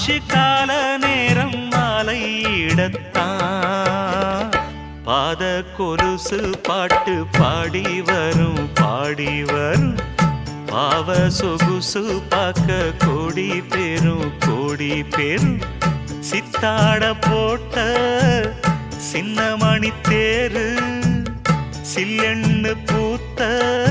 ஆச்சு கால நேரம் மாலையிடத்தான் பாத கொலுசு பாட்டு பாடி வரும் பாடி வரும் பாவ சொகுசு பார்க்க கோடி பேரும் சித்தாட போட்ட சின்ன மணி தேரு சில்லெண்ணு பூத்த